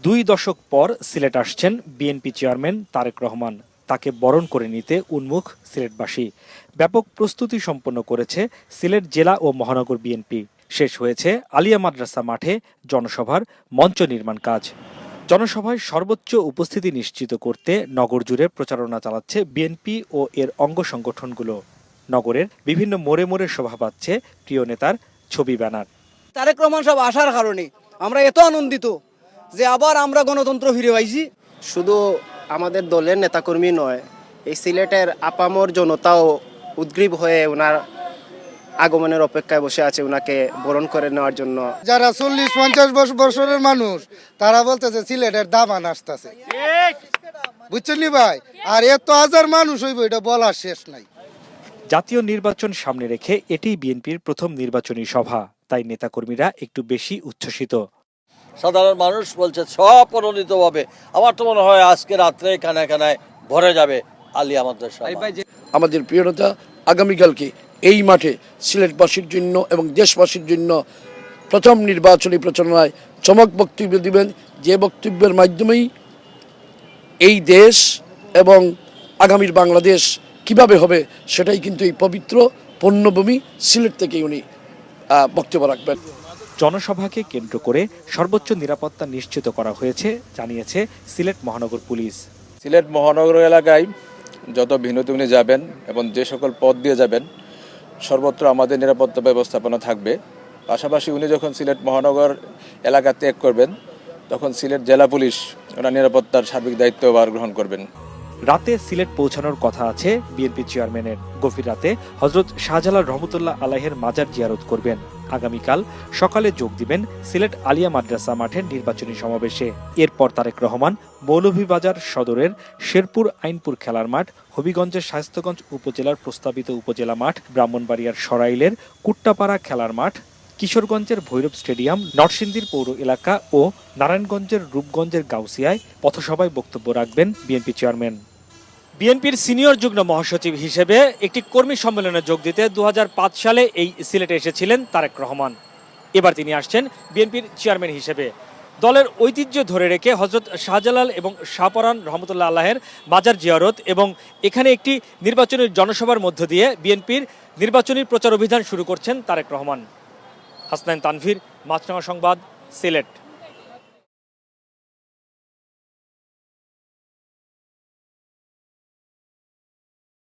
2 দশক পর সিলেট আসছেন বিএনপি চেয়ারম্যান তারেক রহমান। তাকে বরণ করে নিতে উন্মুখ সিলেটবাসী। ব্যাপক প্রস্তুতি সম্পন্ন করেছে সিলেট জেলা ও মহানগর বিএনপি। শেষ হয়েছে আলিয়া মাদ্রাসা মাঠে জনসভার মঞ্চ নির্মাণ কাজ। জনসভায় সর্বোচ্চ উপস্থিতি নিশ্চিত করতে নগর জুড়ে প্রচারণা চালাচ্ছে বিএনপি ও এর অঙ্গ সংগঠনগুলো। নগরের বিভিন্ন মোড়ে মোড়ে শোভা পাচ্ছে প্রিয় নেতার ছবি ব্যানার। তারেক রহমান সাহেব আসার কারণে আমরা এত আনন্দিত যে আবার আমরা গণতন্ত্র ফিরে পাইছি। শুধু আমাদের দলের নেতাকর্মী নয়, এই সিলেটের আপামর জনতাও উদ্গ্রীব হয়ে ওনার আগমনের অপেক্ষায় বসে আছে, ওনাকে বরণ করে নেওয়ার জন্য। যারা 40-50 বছরের মানুষ তারা বলতেছে সিলেটের দাবান আসতেছে, বুঝছেন ভাই? আর এত হাজার মানুষ হইব এটা বলার শেষ নাই। জাতীয় নির্বাচন সামনে রেখে এটি বিএনপির প্রথম নির্বাচনী সভা, তাই নেতাকর্মীরা একটু বেশি উচ্ছ্বসিত। সাধারণ মানুষ বলছে স্বপ্রণোদিতভাবে। আমার তো মনে হয় আজকে রাত্রে কানায় কানায় ভরে যাবে আলিয়া মাদ্রাসা। আমাদের প্রিয় নেতা আগামীকালকে এই মাঠে সিলেটবাসীর জন্য এবং দেশবাসীর জন্য প্রথম নির্বাচনী প্রচারণায় চমক বক্তব্য দিবেন, যে বক্তব্যের মাধ্যমেই এই দেশ এবং আগামীর বাংলাদেশ কিভাবে হবে সেটাই কিন্তু এই পবিত্র পূণ্যভূমি সিলেট থেকেই উনি বক্তব্য রাখবেন। জনসভাকে কেন্দ্র করে সর্বোচ্চ নিরাপত্তা নিশ্চিত করা হয়েছে জানিয়েছে সিলেট মহানগর পুলিশ। সিলেট মহানগর এলাকায় যত ভিন্নতে উনি যাবেন এবং যে সকল পথ দিয়ে যাবেন সর্বত্র আমাদের নিরাপত্তা ব্যবস্থাপনা থাকবে। পাশাপাশি উনি যখন সিলেট মহানগর এলাকা ত্যাগ করবেন তখন সিলেট জেলা পুলিশ ওনার নিরাপত্তার সার্বিক দায়িত্বভার গ্রহণ করবেন। রাতে সিলেট পৌঁছানোর কথা আছে বিএনপি চেয়ারম্যানের। গভীর রাতে হযরত শাহজালাল রহমতুল্লাহ আলাইহের মাজার জিয়ারত করবেন। আগামীকাল সকালে যোগ দিবেন সিলেট আলিয়া মাদ্রাসা মাঠের নির্বাচনী সমাবেশে। এরপর তারেক রহমান মৌলভীবাজার সদরের শেরপুর আইনপুর খেলার মাঠ, হবিগঞ্জের শায়েস্তাগঞ্জ উপজেলার প্রস্তাবিত উপজেলা মাঠ, ব্রাহ্মণবাড়িয়ার সরাইলের কুট্টাপাড়া খেলার মাঠ, কিশোরগঞ্জের ভৈরব স্টেডিয়াম, নরসিংদীর পৌর এলাকা ও নারায়ণগঞ্জের রূপগঞ্জের গাউসিয়ায় পথসভায় বক্তব্য রাখবেন বিএনপি চেয়ারম্যান। বিএনপির সিনিয়র যুগ্ম মহাসচিব হিসেবে একটি কর্মী সম্মেলনে যোগ দিতে 2005 সালে এই সিলেটে এসেছিলেন তারেক রহমান। এবার তিনি আসছেন বিএনপির চেয়ারম্যান হিসেবে। দলের ঐতিহ্য ধরে রেখে হযরত শাহজালাল এবং শাহপরান রহমতুল্লাহ আল্লাহের মাজার জিয়ারত এবং এখানে একটি নির্বাচনী জনসভার মধ্য দিয়ে বিএনপির নির্বাচনী প্রচার অভিযান শুরু করছেন তারেক রহমান। হাসনাইন তানভীর, মাছরাঙা সংবাদ, সিলেট।